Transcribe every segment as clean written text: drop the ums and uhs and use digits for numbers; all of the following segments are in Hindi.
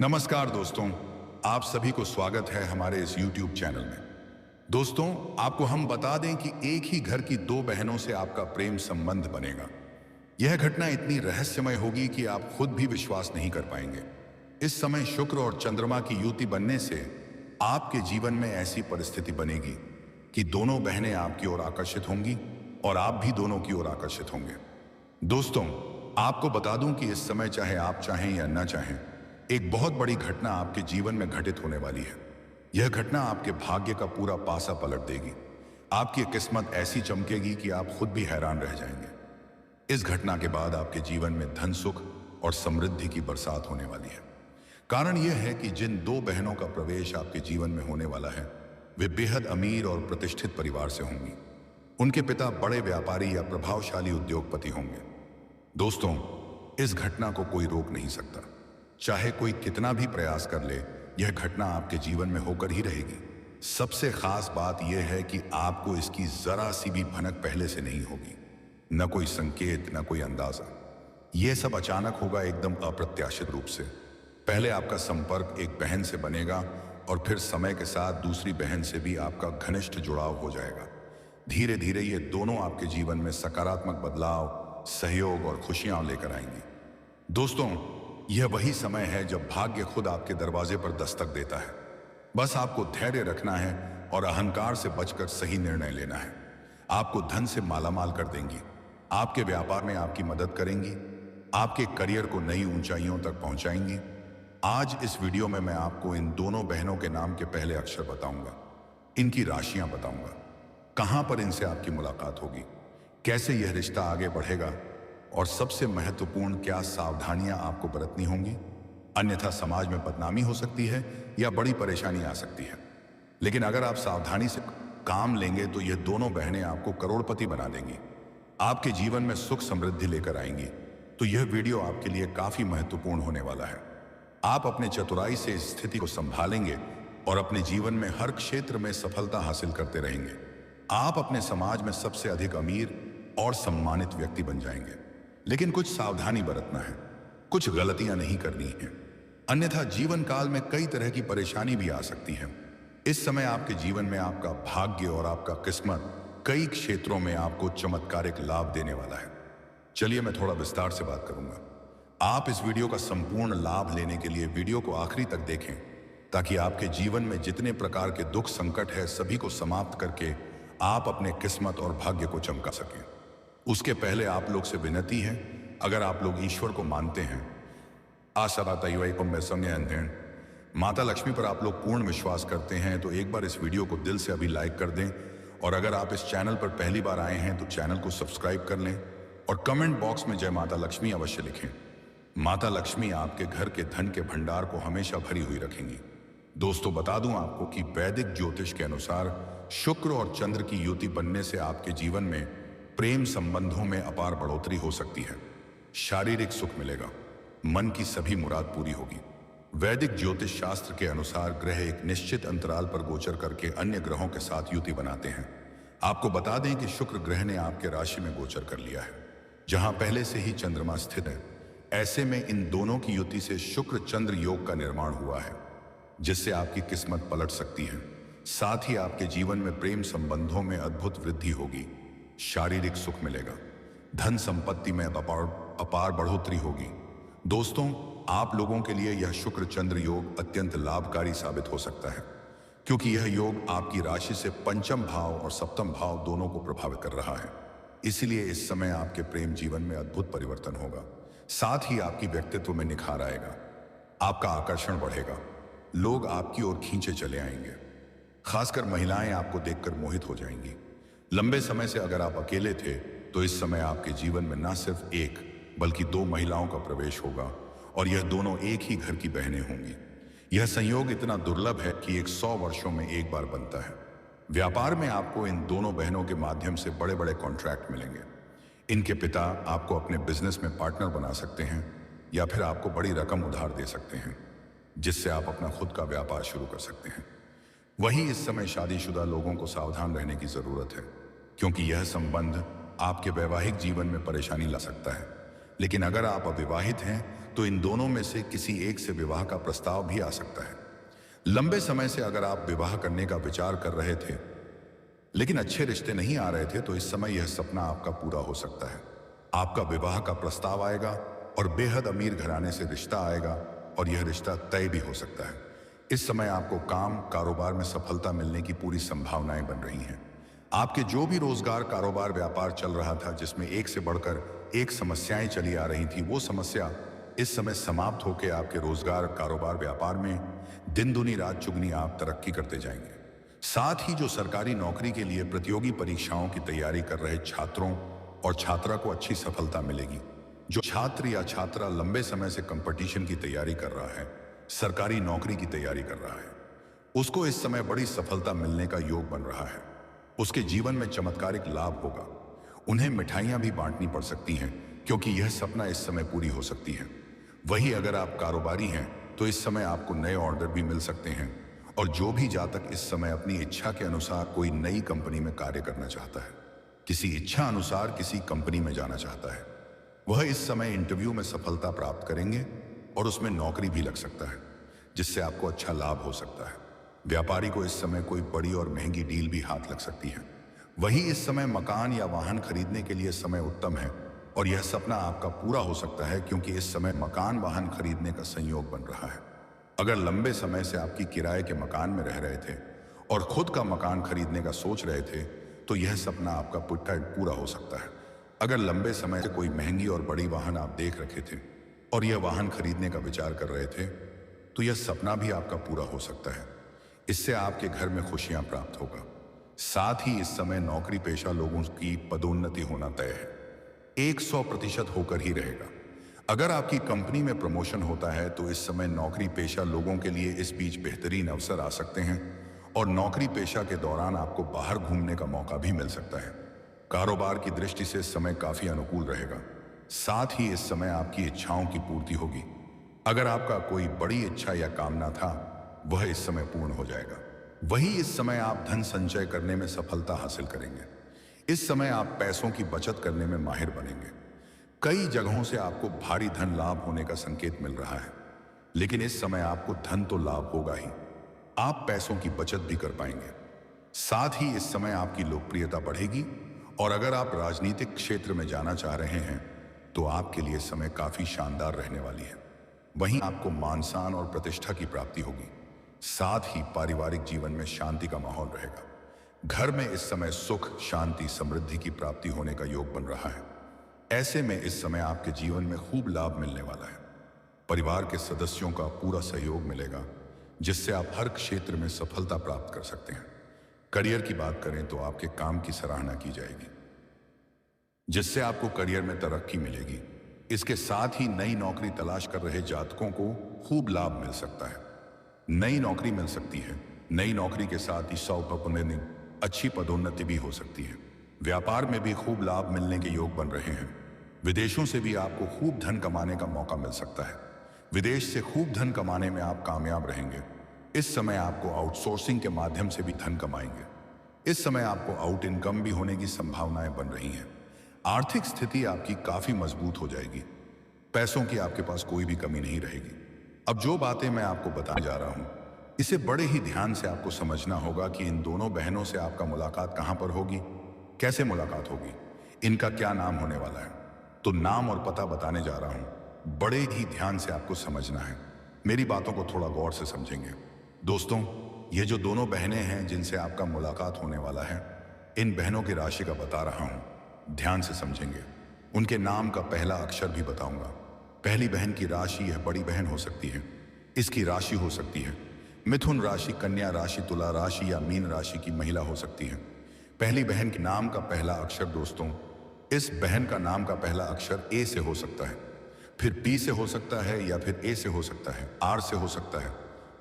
नमस्कार दोस्तों, आप सभी को स्वागत है हमारे इस YouTube चैनल में। दोस्तों, आपको हम बता दें कि एक ही घर की दो बहनों से आपका प्रेम संबंध बनेगा। यह घटना इतनी रहस्यमय होगी कि आप खुद भी विश्वास नहीं कर पाएंगे। इस समय शुक्र और चंद्रमा की युति बनने से आपके जीवन में ऐसी परिस्थिति बनेगी कि दोनों बहनें आपकी ओर आकर्षित होंगी और आप भी दोनों की ओर आकर्षित होंगे। दोस्तों, आपको बता दूं कि इस समय चाहे आप चाहें या न चाहें, एक बहुत बड़ी घटना आपके जीवन में घटित होने वाली है। यह घटना आपके भाग्य का पूरा पासा पलट देगी। आपकी किस्मत ऐसी चमकेगी कि आप खुद भी हैरान रह जाएंगे। इस घटना के बाद आपके जीवन में धन, सुख और समृद्धि की बरसात होने वाली है। कारण यह है कि जिन दो बहनों का प्रवेश आपके जीवन में होने वाला है, वे बेहद अमीर और प्रतिष्ठित परिवार से होंगी। उनके पिता बड़े व्यापारी या प्रभावशाली उद्योगपति होंगे। दोस्तों, इस घटना को कोई रोक नहीं सकता। चाहे कोई कितना भी प्रयास कर ले, यह घटना आपके जीवन में होकर ही रहेगी। सबसे खास बात यह है कि आपको इसकी जरा सी भी भनक पहले से नहीं होगी। न कोई संकेत, न कोई अंदाजा। यह सब अचानक होगा, एकदम अप्रत्याशित रूप से। पहले आपका संपर्क एक बहन से बनेगा और फिर समय के साथ दूसरी बहन से भी आपका घनिष्ठ जुड़ाव हो जाएगा। धीरे धीरे ये दोनों आपके जीवन में सकारात्मक बदलाव, सहयोग और खुशियां लेकर आएंगी। दोस्तों, यह वही समय है जब भाग्य खुद आपके दरवाजे पर दस्तक देता है। बस आपको धैर्य रखना है और अहंकार से बचकर सही निर्णय लेना है। आपको धन से मालामाल कर देंगी, आपके व्यापार में आपकी मदद करेंगी, आपके करियर को नई ऊंचाइयों तक पहुंचाएंगी। आज इस वीडियो में मैं आपको इन दोनों बहनों के नाम के पहले अक्षर बताऊंगा, इनकी राशियां बताऊंगा, कहां पर इनसे आपकी मुलाकात होगी, कैसे यह रिश्ता आगे बढ़ेगा और सबसे महत्वपूर्ण, क्या सावधानियां आपको बरतनी होंगी। अन्यथा समाज में बदनामी हो सकती है या बड़ी परेशानी आ सकती है। लेकिन अगर आप सावधानी से काम लेंगे तो यह दोनों बहनें आपको करोड़पति बना देंगी, आपके जीवन में सुख समृद्धि लेकर आएंगी। तो यह वीडियो आपके लिए काफी महत्वपूर्ण होने वाला है। आप अपने चतुराई से इस स्थिति को संभालेंगे और अपने जीवन में हर क्षेत्र में सफलता हासिल करते रहेंगे। आप अपने समाज में सबसे अधिक अमीर और सम्मानित व्यक्ति बन जाएंगे। लेकिन कुछ सावधानी बरतना है, कुछ गलतियां नहीं करनी है, अन्यथा जीवन काल में कई तरह की परेशानी भी आ सकती है। इस समय आपके जीवन में आपका भाग्य और आपका किस्मत कई क्षेत्रों में आपको चमत्कारिक लाभ देने वाला है। चलिए मैं थोड़ा विस्तार से बात करूंगा। आप इस वीडियो का संपूर्ण लाभ लेने के लिए वीडियो को आखिरी तक देखें, ताकि आपके जीवन में जितने प्रकार के दुख संकट है, सभी को समाप्त करके आप अपने किस्मत और भाग्य को चमका सकें। उसके पहले आप लोग से विनती है, अगर आप लोग ईश्वर को मानते हैं, माता लक्ष्मी पर आप लोग पूर्ण विश्वास करते हैं, तो एक बार इस वीडियो को दिल से अभी लाइक कर दें। और अगर आप इस चैनल पर पहली बार आए हैं तो चैनल को सब्सक्राइब कर लें और कमेंट बॉक्स में जय माता लक्ष्मी अवश्य लिखें। माता लक्ष्मी आपके घर के धन के भंडार को हमेशा भरी हुई रखेंगी। दोस्तों, बता दूं आपको कि वैदिक ज्योतिष के अनुसार शुक्र और चंद्र की युति बनने से आपके जीवन में प्रेम संबंधों में अपार बढ़ोतरी हो सकती है। शारीरिक सुख मिलेगा, मन की सभी मुराद पूरी होगी। वैदिक ज्योतिष शास्त्र के अनुसार ग्रह एक निश्चित अंतराल पर गोचर करके अन्य ग्रहों के साथ युति बनाते हैं। आपको बता दें कि शुक्र ग्रह ने आपके राशि में गोचर कर लिया है, जहां पहले से ही चंद्रमा स्थित है। ऐसे में इन दोनों की युति से शुक्र चंद्र योग का निर्माण हुआ है, जिससे आपकी किस्मत पलट सकती है। साथ ही आपके जीवन में प्रेम संबंधों में अद्भुत वृद्धि होगी, शारीरिक सुख मिलेगा, धन संपत्ति में अपार बढ़ोतरी होगी। दोस्तों, आप लोगों के लिए यह शुक्र चंद्र योग अत्यंत लाभकारी साबित हो सकता है, क्योंकि यह योग आपकी राशि से पंचम भाव और सप्तम भाव दोनों को प्रभावित कर रहा है। इसलिए इस समय आपके प्रेम जीवन में अद्भुत परिवर्तन होगा। साथ ही आपकी व्यक्तित्व में निखार आएगा, आपका आकर्षण बढ़ेगा, लोग आपकी ओर खींचे चले आएंगे। खासकर महिलाएं आपको देखकर मोहित हो जाएंगी। लंबे समय से अगर आप अकेले थे तो इस समय आपके जीवन में न सिर्फ एक बल्कि दो महिलाओं का प्रवेश होगा और यह दोनों एक ही घर की बहनें होंगी। यह संयोग इतना दुर्लभ है कि 100 वर्षों में एक बार बनता है। व्यापार में आपको इन दोनों बहनों के माध्यम से बड़े बड़े कॉन्ट्रैक्ट मिलेंगे। इनके पिता आपको अपने बिजनेस में पार्टनर बना सकते हैं या फिर आपको बड़ी रकम उधार दे सकते हैं, जिससे आप अपना खुद का व्यापार शुरू कर सकते हैं। वहीं इस समय शादीशुदा लोगों को सावधान रहने की जरूरत है, क्योंकि यह संबंध आपके वैवाहिक जीवन में परेशानी ला सकता है। लेकिन अगर आप अविवाहित हैं तो इन दोनों में से किसी एक से विवाह का प्रस्ताव भी आ सकता है। लंबे समय से अगर आप विवाह करने का विचार कर रहे थे लेकिन अच्छे रिश्ते नहीं आ रहे थे, तो इस समय यह सपना आपका पूरा हो सकता है। आपका विवाह का प्रस्ताव आएगा और बेहद अमीर घराने से रिश्ता आएगा और यह रिश्ता तय भी हो सकता है। इस समय आपको काम कारोबार में सफलता मिलने की पूरी संभावनाएं बन रही हैं। आपके जो भी रोजगार कारोबार व्यापार चल रहा था, जिसमें एक से बढ़कर एक समस्याएं चली आ रही थी, वो समस्या इस समय समाप्त होकर आपके रोजगार कारोबार व्यापार में दिन दुनी रात चुगनी आप तरक्की करते जाएंगे। साथ ही जो सरकारी नौकरी के लिए प्रतियोगी परीक्षाओं की तैयारी कर रहे छात्रों और छात्रा को अच्छी सफलता मिलेगी। जो छात्र या छात्रा लंबे समय से कंपटीशन की तैयारी कर रहा है, सरकारी नौकरी की तैयारी कर रहा है, उसको इस समय बड़ी सफलता मिलने का योग बन रहा है। उसके जीवन में चमत्कारिक लाभ होगा। उन्हें मिठाइयां भी बांटनी पड़ सकती हैं, क्योंकि यह सपना इस समय पूरी हो सकती है। वहीं अगर आप कारोबारी हैं तो इस समय आपको नए ऑर्डर भी मिल सकते हैं। और जो भी जातक इस समय अपनी इच्छा के अनुसार कोई नई कंपनी में कार्य करना चाहता है, किसी इच्छा अनुसार किसी कंपनी में जाना चाहता है, वह इस समय इंटरव्यू में सफलता प्राप्त करेंगे और उसमें नौकरी भी लग सकता है, जिससे आपको अच्छा लाभ हो सकता है। व्यापारी को इस समय कोई बड़ी और महंगी डील भी हाथ लग सकती है। वहीं इस समय मकान या वाहन खरीदने के लिए समय उत्तम है और यह सपना आपका पूरा हो सकता है, क्योंकि इस समय मकान वाहन खरीदने का संयोग बन रहा है। अगर लंबे समय से आपकी किराए के मकान में रह रहे थे और खुद का मकान खरीदने का सोच रहे थे, तो यह सपना आपका पूरा हो सकता है। अगर लंबे समय से कोई महंगी और बड़ी वाहन आप देख रखे थे और यह वाहन खरीदने का विचार कर रहे थे, तो यह सपना भी आपका पूरा हो सकता है। इससे आपके घर में खुशियां प्राप्त होगा। साथ ही इस समय नौकरी पेशा लोगों की पदोन्नति होना तय है, 100% होकर ही रहेगा। अगर आपकी कंपनी में प्रमोशन होता है तो इस समय नौकरी पेशा लोगों के लिए इस बीच बेहतरीन अवसर आ सकते हैं और नौकरी पेशा के दौरान आपको बाहर घूमने का मौका भी मिल सकता है। कारोबार की दृष्टि से समय काफी अनुकूल रहेगा। साथ ही इस समय आपकी इच्छाओं की पूर्ति होगी। अगर आपका कोई बड़ी इच्छा या कामना था, वह इस समय पूर्ण हो जाएगा। वहीं इस समय आप धन संचय करने में सफलता हासिल करेंगे। इस समय आप पैसों की बचत करने में माहिर बनेंगे। कई जगहों से आपको भारी धन लाभ होने का संकेत मिल रहा है, लेकिन इस समय आपको धन तो लाभ होगा ही, आप पैसों की बचत भी कर पाएंगे। साथ ही इस समय आपकी लोकप्रियता बढ़ेगी और अगर आप राजनीतिक क्षेत्र में जाना चाह रहे हैं तो आपके लिए समय काफी शानदार रहने वाली है। वहीं आपको मान सम्मान और प्रतिष्ठा की प्राप्ति होगी। साथ ही पारिवारिक जीवन में शांति का माहौल रहेगा। घर में इस समय सुख शांति समृद्धि की प्राप्ति होने का योग बन रहा है। ऐसे में इस समय आपके जीवन में खूब लाभ मिलने वाला है। परिवार के सदस्यों का पूरा सहयोग मिलेगा, जिससे आप हर क्षेत्र में सफलता प्राप्त कर सकते हैं। करियर की बात करें तो आपके काम की सराहना की जाएगी, जिससे आपको करियर में तरक्की मिलेगी। इसके साथ ही नई नौकरी तलाश कर रहे जातकों को खूब लाभ मिल सकता है। नई नौकरी मिल सकती है। नई नौकरी के साथ ही अच्छी पदोन्नति भी हो सकती है। व्यापार में भी खूब लाभ मिलने के योग बन रहे हैं। विदेशों से भी आपको खूब धन कमाने का मौका मिल सकता है। विदेश से खूब धन कमाने में आप कामयाब रहेंगे। इस समय आपको आउटसोर्सिंग के माध्यम से भी धन कमाएंगे। इस समय आपको आउट इनकम भी होने की संभावनाएं बन रही हैं। आर्थिक स्थिति आपकी काफी मजबूत हो जाएगी। पैसों की आपके पास कोई भी कमी नहीं रहेगी। अब जो बातें मैं आपको बताने जा रहा हूं, इसे बड़े ही ध्यान से आपको समझना होगा कि इन दोनों बहनों से आपका मुलाकात कहां पर होगी, कैसे मुलाकात होगी, इनका क्या नाम होने वाला है। तो नाम और पता बताने जा रहा हूं, बड़े ही ध्यान से आपको समझना है। मेरी बातों को थोड़ा गौर से समझेंगे। दोस्तों, ये जो दोनों बहनें हैं जिनसे आपका मुलाकात होने वाला है, इन बहनों की राशि का बता रहा हूं, ध्यान से समझेंगे। उनके नाम का पहला अक्षर भी बताऊंगा। पहली बहन की राशि यह बड़ी बहन हो सकती है। इसकी राशि हो सकती है मिथुन राशि, कन्या राशि, तुला राशि या मीन राशि की महिला हो सकती है। पहली बहन के नाम का पहला अक्षर दोस्तों, इस बहन का नाम का पहला अक्षर ए से हो सकता है, फिर पी से हो सकता है या फिर ए से हो सकता है, आर से हो सकता है,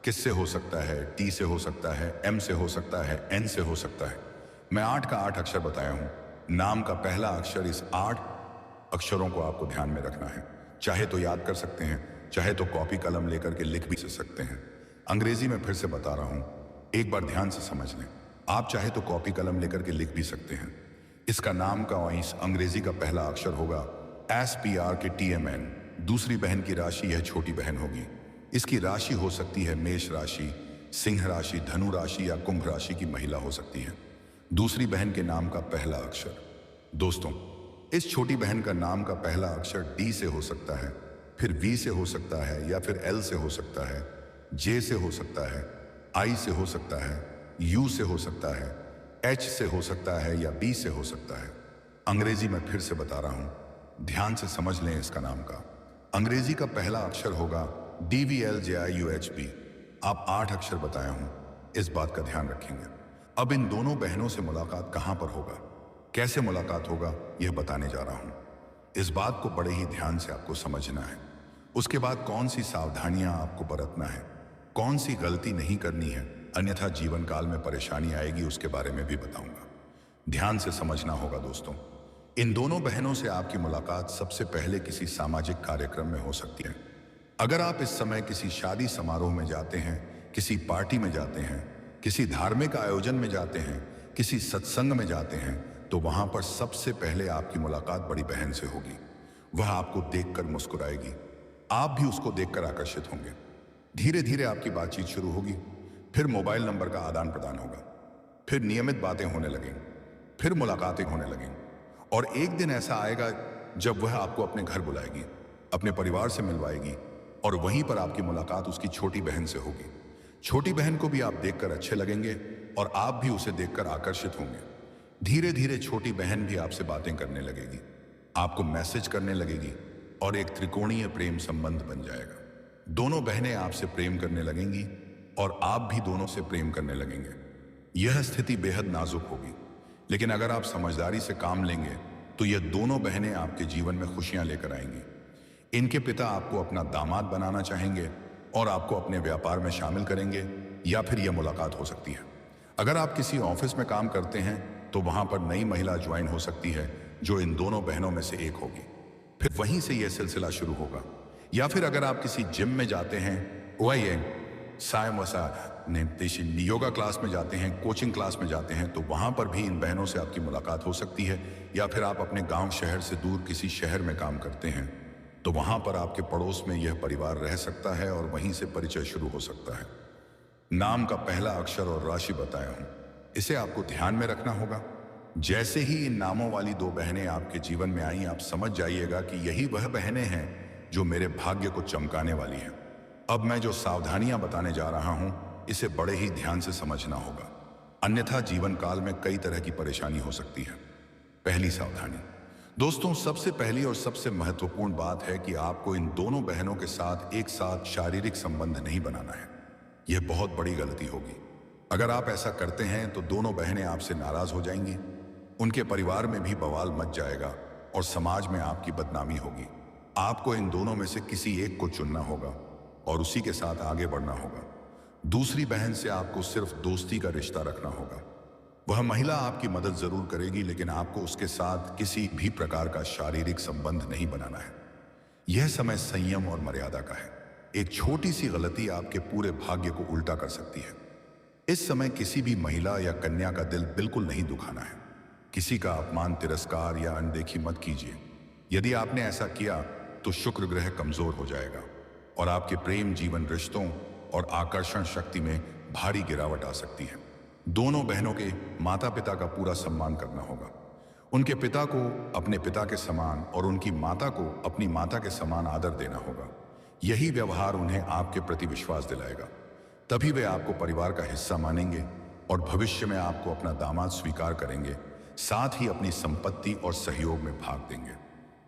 किस से हो सकता है, टी से हो सकता है, एम से हो सकता है, एन से हो सकता है। मैं 8 का 8 अक्षर बताया हूं। नाम का पहला अक्षर, इस 8 अक्षरों को आपको ध्यान में रखना है। चाहे तो याद कर सकते हैं, चाहे तो कॉपी कलम लेकर के लिख भी सकते हैं। अंग्रेजी में फिर से बता रहा हूं, एक बार ध्यान से समझ लें। आप चाहे तो कॉपी कलम लेकर के लिख भी सकते हैं। इसका नाम का इस अंग्रेजी का पहला अक्षर होगा SPR के TMN। दूसरी बहन की राशि यह छोटी बहन होगी। इसकी राशि हो सकती है मेष राशि, सिंह राशि, धनु राशि या कुंभ राशि की महिला हो सकती है। दूसरी बहन के नाम का पहला अक्षर। दोस्तों, इस छोटी बहन का नाम का पहला अक्षर डी से हो सकता है, फिर वी से हो सकता है, या फिर एल से हो सकता है, जे से हो सकता है, आई से हो सकता है, यू से हो सकता है, एच से हो सकता है या बी से हो सकता है। अंग्रेजी में फिर से बता रहा हूं, ध्यान से समझ लें इसका नाम का। अंग्रेजी का पहला अक्षर होगा DVLJIUHB। आप 8 अक्षर बताया हूं, इस बात का ध्यान रखेंगे। अब इन दोनों बहनों से मुलाकात कहां पर होगा, कैसे मुलाकात होगा, यह बताने जा रहा हूं। इस बात को बड़े ही ध्यान से आपको समझना है। उसके बाद कौन सी सावधानियां आपको बरतना है, कौन सी गलती नहीं करनी है, अन्यथा जीवन काल में परेशानी आएगी, उसके बारे में भी बताऊंगा। ध्यान से समझना होगा दोस्तों। इन दोनों बहनों से आपकी मुलाकात सबसे पहले किसी सामाजिक कार्यक्रम में हो सकती है। अगर आप इस समय किसी शादी समारोह में जाते हैं, किसी पार्टी में जाते हैं, किसी धार्मिक आयोजन में जाते हैं, किसी सत्संग में जाते हैं, तो वहां पर सबसे पहले आपकी मुलाकात बड़ी बहन से होगी। वह आपको देखकर मुस्कुराएगी, आप भी उसको देखकर आकर्षित होंगे। धीरे धीरे आपकी बातचीत शुरू होगी, फिर मोबाइल नंबर का आदान प्रदान होगा, फिर नियमित बातें होने लगेंगी, फिर मुलाकातें होने लगेंगी, और एक दिन ऐसा आएगा जब वह आपको अपने घर बुलाएगी, अपने परिवार से मिलवाएगी, और वहीं पर आपकी मुलाकात उसकी छोटी बहन से होगी। छोटी बहन को भी आप देखकर अच्छे लगेंगे और आप भी उसे देखकर आकर्षित होंगे। धीरे धीरे छोटी बहन भी आपसे बातें करने लगेगी, आपको मैसेज करने लगेगी, और एक त्रिकोणीय प्रेम संबंध बन जाएगा। दोनों बहनें आपसे प्रेम करने लगेंगी और आप भी दोनों से प्रेम करने लगेंगे। यह स्थिति बेहद नाजुक होगी, लेकिन अगर आप समझदारी से काम लेंगे तो यह दोनों बहनें आपके जीवन में खुशियां लेकर आएंगी। इनके पिता आपको अपना दामाद बनाना चाहेंगे और आपको अपने व्यापार में शामिल करेंगे, या फिर यह मुलाकात हो सकती है। अगर आप किसी ऑफिस में काम करते हैं तो वहां पर नई महिला ज्वाइन हो सकती है जो इन दोनों बहनों में से एक होगी। फिर वहीं से यह सिलसिला शुरू होगा। या फिर अगर आप किसी जिम में जाते हैं, योगा क्लास में जाते हैं, कोचिंग क्लास में जाते हैं, तो वहां पर भी इन बहनों से आपकी मुलाकात हो सकती है। या फिर आप अपने गांव शहर से दूर किसी शहर में काम करते हैं, तो वहां पर आपके पड़ोस में यह परिवार रह सकता है और वहीं से परिचय शुरू हो सकता है। नाम का पहला अक्षर और राशि बताया हूं, इसे आपको ध्यान में रखना होगा। जैसे ही इन नामों वाली 2 बहनें आपके जीवन में आई, आप समझ जाइएगा कि यही वह बहनें हैं जो मेरे भाग्य को चमकाने वाली हैं। अब मैं जो सावधानियां बताने जा रहा हूं, इसे बड़े ही ध्यान से समझना होगा, अन्यथा जीवन काल में कई तरह की परेशानी हो सकती है। पहली सावधानी दोस्तों, सबसे पहली और सबसे महत्वपूर्ण बात है कि आपको इन दोनों बहनों के साथ एक साथ शारीरिक संबंध नहीं बनाना है। यह बहुत बड़ी गलती होगी। अगर आप ऐसा करते हैं तो दोनों बहनें आपसे नाराज हो जाएंगी, उनके परिवार में भी बवाल मच जाएगा और समाज में आपकी बदनामी होगी। आपको इन दोनों में से किसी एक को चुनना होगा और उसी के साथ आगे बढ़ना होगा। दूसरी बहन से आपको सिर्फ दोस्ती का रिश्ता रखना होगा। वह महिला आपकी मदद जरूर करेगी, लेकिन आपको उसके साथ किसी भी प्रकार का शारीरिक संबंध नहीं बनाना है। यह समय संयम और मर्यादा का है। एक छोटी सी गलती आपके पूरे भाग्य को उल्टा कर सकती है। इस समय किसी भी महिला या कन्या का दिल बिल्कुल नहीं दुखाना है। किसी का अपमान, तिरस्कार या अनदेखी मत कीजिए। यदि आपने ऐसा किया तो शुक्र ग्रह कमजोर हो जाएगा और आपके प्रेम जीवन, रिश्तों और आकर्षण शक्ति में भारी गिरावट आ सकती है। दोनों बहनों के माता पिता का पूरा सम्मान करना होगा। उनके पिता को अपने पिता के समान और उनकी माता को अपनी माता के समान आदर देना होगा। यही व्यवहार उन्हें आपके प्रति विश्वास दिलाएगा। तभी वे आपको परिवार का हिस्सा मानेंगे और भविष्य में आपको अपना दामाद स्वीकार करेंगे, साथ ही अपनी संपत्ति और सहयोग में भाग देंगे।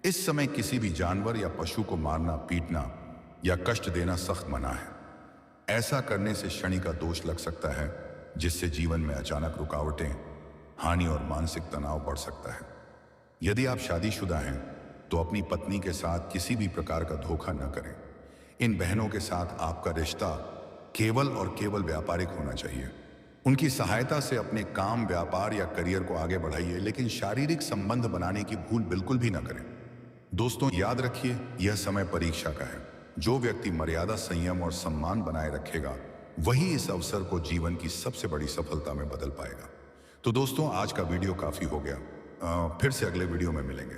इस समय किसी भी जानवर या पशु को मारना, पीटना या कष्ट देना सख्त मना है। ऐसा करने से शनि का दोष लग सकता है, जिससे जीवन में अचानक रुकावटें, हानि और मानसिक तनाव बढ़ सकता है। यदि आप शादीशुदा हैं तो अपनी पत्नी के साथ किसी भी प्रकार का धोखा न करें। इन बहनों के साथ आपका रिश्ता केवल और केवल व्यापारिक होना चाहिए। उनकी सहायता से अपने काम, व्यापार या करियर को आगे बढ़ाइए, लेकिन शारीरिक संबंध बनाने की भूल बिल्कुल भी न करें। दोस्तों, याद रखिए, यह समय परीक्षा का है। जो व्यक्ति मर्यादा, संयम और सम्मान बनाए रखेगा, वही इस अवसर को जीवन की सबसे बड़ी सफलता में बदल पाएगा। तो दोस्तों, आज का वीडियो काफी हो गया। फिर से अगले वीडियो में मिलेंगे।